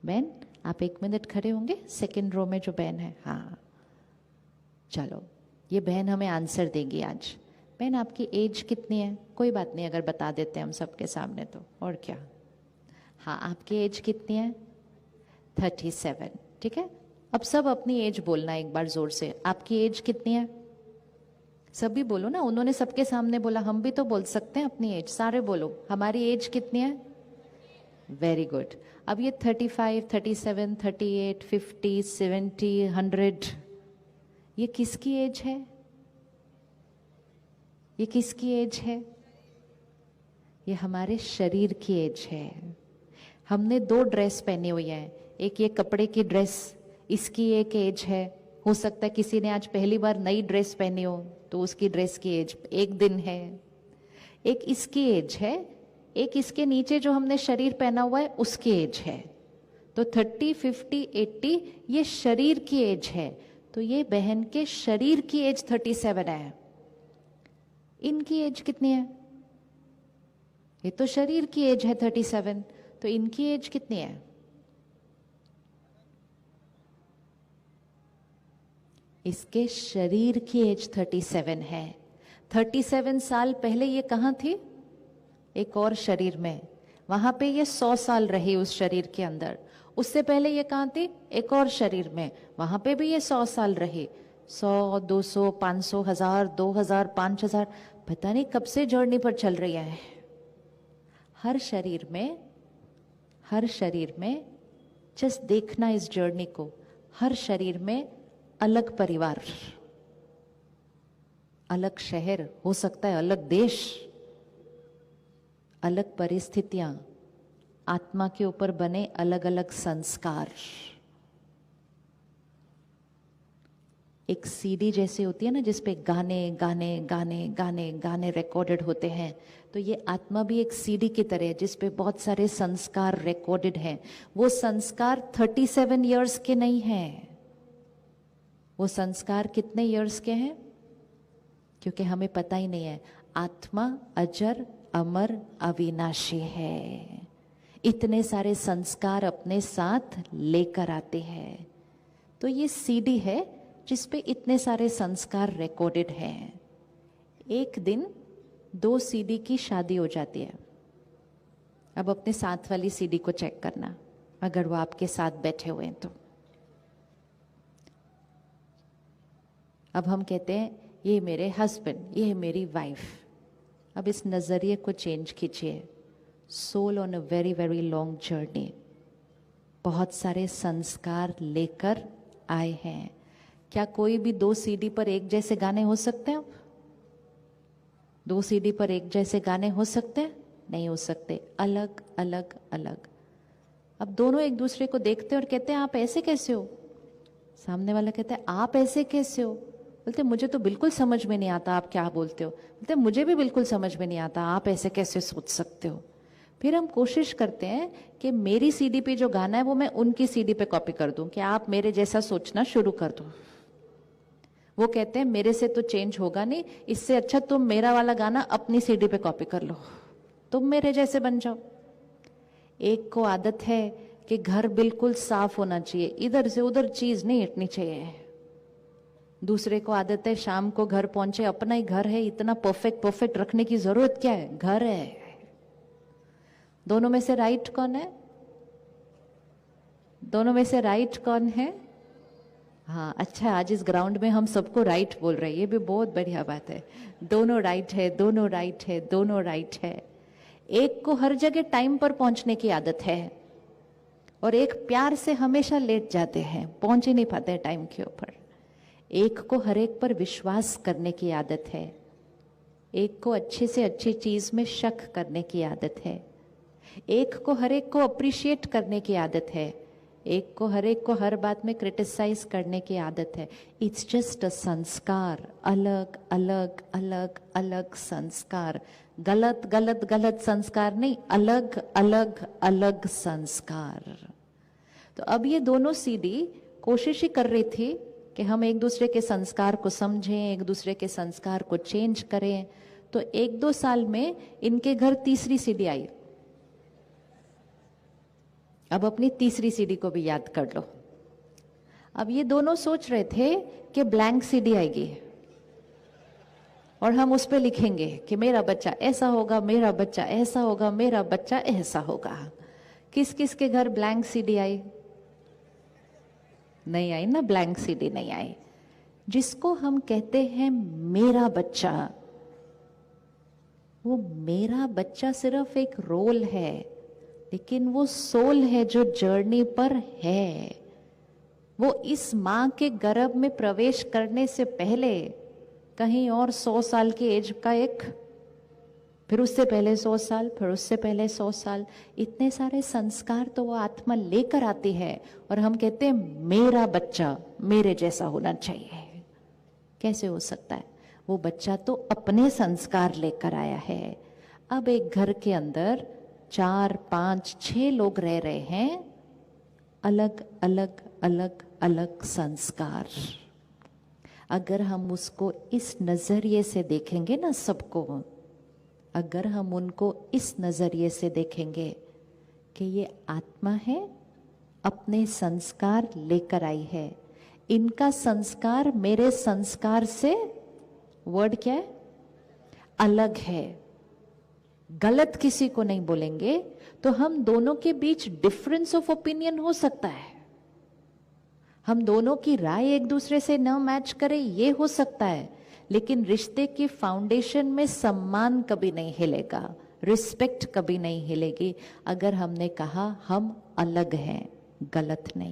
बहन आप 1 मिनट खड़े होंगे, सेकंड रो में जो बहन है। हाँ चलो, ये बहन हमें आंसर देगी आज। बहन आपकी एज कितनी है? कोई बात नहीं अगर बता देते हम सबके सामने तो, और क्या। हाँ आपकी एज कितनी है? 37। ठीक है, अब सब अपनी एज बोलना एक बार जोर से। आपकी एज कितनी है? सभी बोलो ना, उन्होंने सबके सामने बोला, हम भी तो बोल सकते हैं अपनी एज। सारे बोलो, हमारी एज कितनी है? Very good. अब ये 35, 37, 38, 50, 70, 100, ये किसकी एज है? ये किसकी एज है? ये हमारे शरीर की एज है। हमने 2 ड्रेस पहनी हुई है, एक ये कपड़े की ड्रेस, इसकी एक एज है। हो सकता है किसी ने आज पहली बार नई ड्रेस पहनी हो तो उसकी ड्रेस की एज 1 दिन है। एक इसकी एज है, एक इसके नीचे जो हमने शरीर पहना हुआ है उसकी एज है। तो 30, 50, 80 ये शरीर की एज है। तो ये बहन के शरीर की एज 37 है। इनकी एज कितनी है? ये तो शरीर की एज है 37, तो इनकी एज कितनी है? इसके शरीर की एज 37 है। 37 साल पहले ये कहाँ थी? एक और शरीर में। वहां पे ये 100 साल रही उस शरीर के अंदर। उससे पहले ये कहाँ थी? एक और शरीर में। वहां पे भी ये 100 साल रही। 100, 200, 500, 1000, 2000, 5000, पता नहीं कब से जर्नी पर चल रही है। हर शरीर में जस्ट देखना इस जर्नी को। हर शरीर में अलग परिवार, अलग शहर, हो सकता है अलग देश, अलग परिस्थितियां, आत्मा के ऊपर बने अलग अलग संस्कार। एक सीडी जैसे होती है ना, जिसपे गाने गाने गाने गाने गाने रिकॉर्डेड होते हैं, तो ये आत्मा भी एक सीडी की तरह है जिसपे बहुत सारे संस्कार रिकॉर्डेड हैं। वो संस्कार 37 इयर्स के नहीं हैं। वो संस्कार कितने इयर्स के हैं? क्योंकि हमें पता ही नहीं है। आत्मा अजर अमर अविनाशी है। इतने सारे संस्कार अपने साथ लेकर आते हैं। तो ये सीडी है जिसपे इतने सारे संस्कार रिकॉर्डेड हैं। एक दिन 2 सीडी की शादी हो जाती है। अब अपने साथ वाली सीडी को चेक करना, अगर वो आपके साथ बैठे हुए हैं तो। अब हम कहते हैं ये मेरे हस्बैंड, ये मेरी वाइफ। अब इस नजरिए को चेंज कीजिए। Soul on a very very long journey, बहुत सारे संस्कार लेकर आए हैं। क्या कोई भी 2 सीडी पर एक जैसे गाने हो सकते हैं? 2 सीडी पर एक जैसे गाने हो सकते हैं? नहीं हो सकते, अलग अलग अलग। अब दोनों एक दूसरे को देखते हैं और कहते हैं आप ऐसे कैसे हो? सामने वाला कहता है आप ऐसे कैसे हो? बोलते मुझे तो बिल्कुल समझ में नहीं आता आप क्या बोलते हो। बोलते मुझे भी बिल्कुल समझ में नहीं आता, आप ऐसे कैसे सोच सकते हो। फिर हम कोशिश करते हैं कि मेरी सीडी पे जो गाना है वो मैं उनकी सीडी पे कॉपी कर दूं, कि आप मेरे जैसा सोचना शुरू कर दो। वो कहते हैं मेरे से तो चेंज होगा नहीं, इससे अच्छा तुम मेरा वाला गाना अपनी सीडी पे कॉपी कर लो, तुम मेरे जैसे बन जाओ। एक को आदत है कि घर बिल्कुल साफ होना चाहिए, इधर से उधर चीज नहीं हटनी चाहिए। दूसरे को आदत है शाम को घर पहुंचे, अपना ही घर है, इतना परफेक्ट परफेक्ट रखने की जरूरत क्या है, घर है। दोनों में से राइट कौन है? दोनों में से राइट कौन है? हाँ अच्छा, आज इस ग्राउंड में हम सबको राइट बोल रहे हैं, ये भी बहुत बढ़िया बात है। दोनों राइट है, दोनों राइट है, दोनों राइट है। एक को हर जगह टाइम पर पहुंचने की आदत है और एक प्यार से हमेशा लेट जाते हैं, पहुंच ही नहीं पाते टाइम के ऊपर। एक को हर एक पर विश्वास करने की आदत है, एक को अच्छी से अच्छी चीज में शक करने की आदत है, एक को हर एक को अप्रिशिएट करने की आदत है, एक को हर एक को हर बात में क्रिटिसाइज करने की आदत है। इट्स जस्ट अ संस्कार, अलग अलग अलग अलग संस्कार। गलत गलत गलत संस्कार नहीं, अलग अलग अलग संस्कार। तो अब ये दोनों सीडी कोशिश ही कर रही थी कि हम एक दूसरे के संस्कार को समझें, एक दूसरे के संस्कार को चेंज करें। तो 1-2 साल में इनके घर तीसरी सीडी आई। अब अपनी तीसरी सीडी को भी याद कर लो। अब ये दोनों सोच रहे थे कि ब्लैंक सीडी आएगी और हम उस पे लिखेंगे कि मेरा बच्चा ऐसा होगा, मेरा बच्चा ऐसा होगा, मेरा बच्चा ऐसा होगा। किस किस के घर ब्लैंक सीडी आई? नहीं आई ना, ब्लैंक सीडी नहीं आई। जिसको हम कहते हैं मेरा बच्चा, वो मेरा बच्चा सिर्फ एक रोल है, लेकिन वो सोल है जो जर्नी पर है। वो इस मां के गर्भ में प्रवेश करने से पहले कहीं और 100 साल की एज का एक, फिर उससे पहले 100 साल, फिर उससे पहले 100 साल, इतने सारे संस्कार तो वो आत्मा लेकर आती है। और हम कहते हैं मेरा बच्चा मेरे जैसा होना चाहिए। कैसे हो सकता है? वो बच्चा तो अपने संस्कार लेकर आया है। अब एक घर के अंदर 4, 5, 6 लोग रह रहे हैं, अलग अलग अलग अलग संस्कार। अगर हम उसको इस नजरिए से देखेंगे ना सबको, अगर हम उनको इस नजरिए से देखेंगे कि ये आत्मा है, अपने संस्कार लेकर आई है, इनका संस्कार मेरे संस्कार से, वर्ड क्या है, अलग है, गलत किसी को नहीं बोलेंगे, तो हम दोनों के बीच डिफरेंस ऑफ ओपिनियन हो सकता है, हम दोनों की राय एक दूसरे से न मैच करे, ये हो सकता है, लेकिन रिश्ते की फाउंडेशन में सम्मान कभी नहीं हिलेगा, रिस्पेक्ट कभी नहीं हिलेगी अगर हमने कहा हम अलग हैं, गलत नहीं।